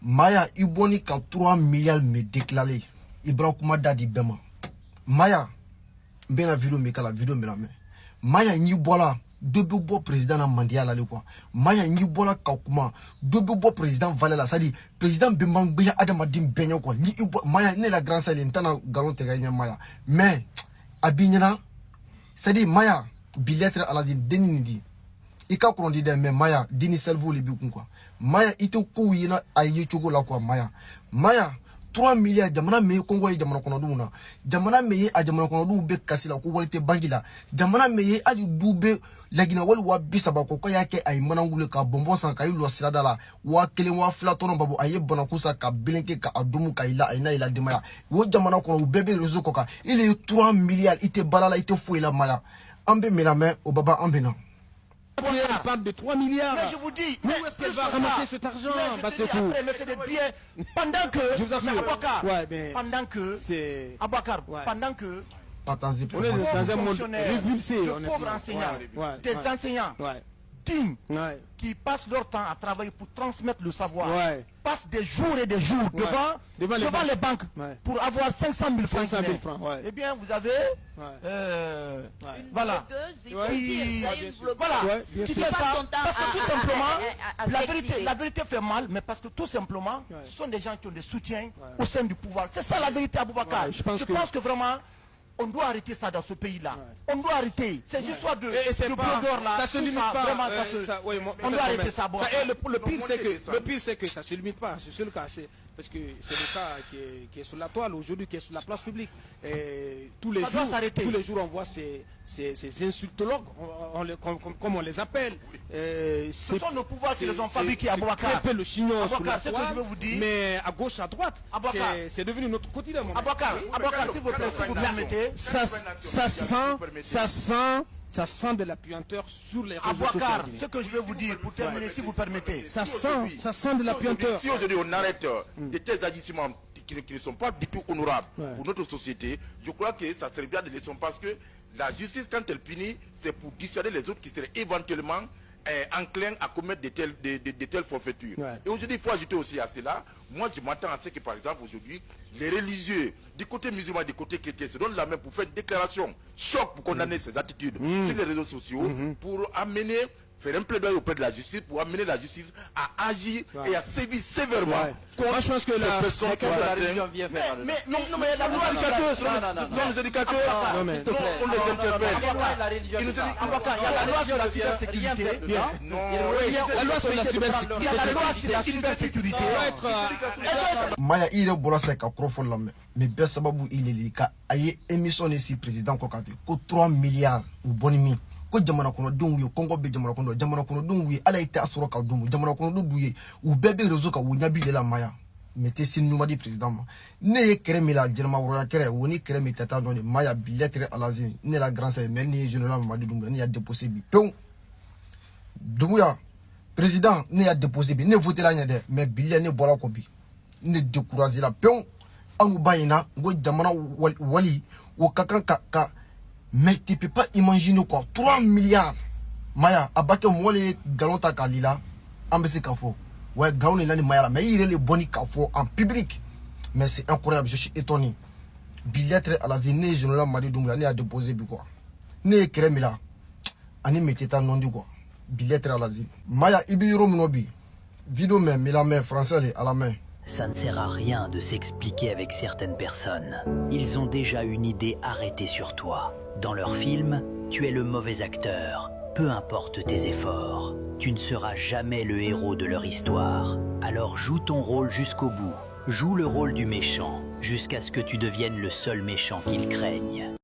Maya iboni ka 3 milliards me déclaré. Ibrahim Koumada di Bema. Maya bena vidéo me kala vidéo me la me. Maya ni bola deux beaux président na mandia la quoi. Maya ni bola ka kuma deux beaux président valela ça dit président Bembang Beya Adamadim Benyo quoi. Ni Maya ne la grande salle ntana galon te gagner Maya. Mais abinyana ça dit Maya biletre alazine denidi. Ika kurondi de mais Maya dini selvo le bi quoi. Maya ito ko yina ayi chogo la quoi Maya. Maya 3 milliards jamana me Congo ye jamana kono duna jamana me ye a jamana kono du be kasila ko walite bangila jamana me ye aju dube lagina wal wa bisaba ko yake ay manangule ka bombo san kay lo sirada la wa kelen wa fla tono babu aye bona kusa ka bilenke ka adumu ka ila ayna ila dimaya wo jamana kono bebe rezo ko ka il est 3 milliards ite balala ite fo ila maya ambe melame o baba ambena. Elle parle de 3 milliards. Mais je vous dis, où est-ce qu'elle va ramasser cet argent? Mais c'est des biens. Pendant que, je vous assure. Pendant que, c'est Abouakar, pendant que, on est dans un monde révulsé, de pauvres enseignants, des enseignants dignes qui passent leur temps à travailler pour transmettre le savoir, passent des jours et des jours devant les banques pour avoir 500 000 francs. Eh bien, vous avez voilà qui fait ça parce que tout simplement la vérité fait mal, mais parce que tout simplement ce sont des gens qui ont des soutiens au sein du pouvoir. C'est ça la vérité, Aboubacar. Je pense que vraiment on doit arrêter ça dans ce pays-là. On doit arrêter. Ces histoires de blogueurs là. Ça se limite pas. Vraiment, on doit arrêter ça. Le pire, c'est que ça ne se limite pas. C'est le cas. Parce que c'est le cas qui est sur la toile aujourd'hui, qui est sur la place publique. Et tous les jours, on voit ces insultologues, comme on les appelle. Ce sont nos pouvoirs qui les ont fabriqués à Abouakar. Le chignon sur la toile, que je veux vous dire. Mais à gauche, à droite, c'est devenu notre quotidien. Abouakar, s'il vous plaît, si vous permettez. Ça sent de la puanteur sur les réseaux sociaux. Abouakar, ce que je vais vous dire pour terminer, si vous permettez. Ça sent de la puanteur. Si aujourd'hui on arrête de tels agissements qui ne sont pas du tout honorables pour notre société, je crois que ça serait bien de leçon parce que la justice, quand elle punit, c'est pour dissuader les autres qui seraient éventuellement enclins à commettre de telles forfaitures. Et aujourd'hui, il faut ajouter aussi à cela, moi je m'attends à ce que par exemple aujourd'hui, les religieux du côté musulman et du côté chrétien se donnent la main pour faire une déclaration choc pour condamner ces attitudes sur les réseaux sociaux, pour amener, faire un plaidoyer auprès de la justice, pour amener la justice à agir et à sévir sévèrement. Moi je pense que la religion vient faire. Mais non, mais la loi les éducateurs, on les interpelle. Il y a la loi sur la cybersécurité. La loi sur la cybersécurité. Il y a la loi sur la cybersécurité. Maya ire bola se ka krofo la me be sababu ile ka aye émission ici président ko kati ko 3 milliards ou bonimi ko jamana kono don wi Congo be jamana kono don wi ala ite asoro ka dum jamana kono do duye ou bebe rezo ka wonya bi de la Maya mettez sin numa di président ma ne kere mi la jerma woro kere woni kere mi tata don Maya bi lettre alazini ne la grand sœur mais ni général Mamadi Doumbouya ne ya déposé bi pew Doumbouya président ne ya déposé bi ne voter la nya de mais bi ne bola ko bi ne décourager la pew amu bayina go jamana wali wo kakan ka mais tu peux pas imaginer quoi 3 milliards Maya abake mole galonta kalila ambesi kafo ouais galon il a ni Maya mais il est le boni kafo en public mais c'est incroyable, je suis étonné billettre à la zine général Mamadi Doumbouya ne a déposé bi quoi ne kremila ani meteta non du quoi billettre à la zine Maya ibiro mnobi vidéo même la main français à la main. Ça ne sert à rien de s'expliquer avec certaines personnes. Ils ont déjà une idée arrêtée sur toi. Dans leur film, tu es le mauvais acteur. Peu importe tes efforts, tu ne seras jamais le héros de leur histoire. Alors joue ton rôle jusqu'au bout. Joue le rôle du méchant, jusqu'à ce que tu deviennes le seul méchant qu'ils craignent.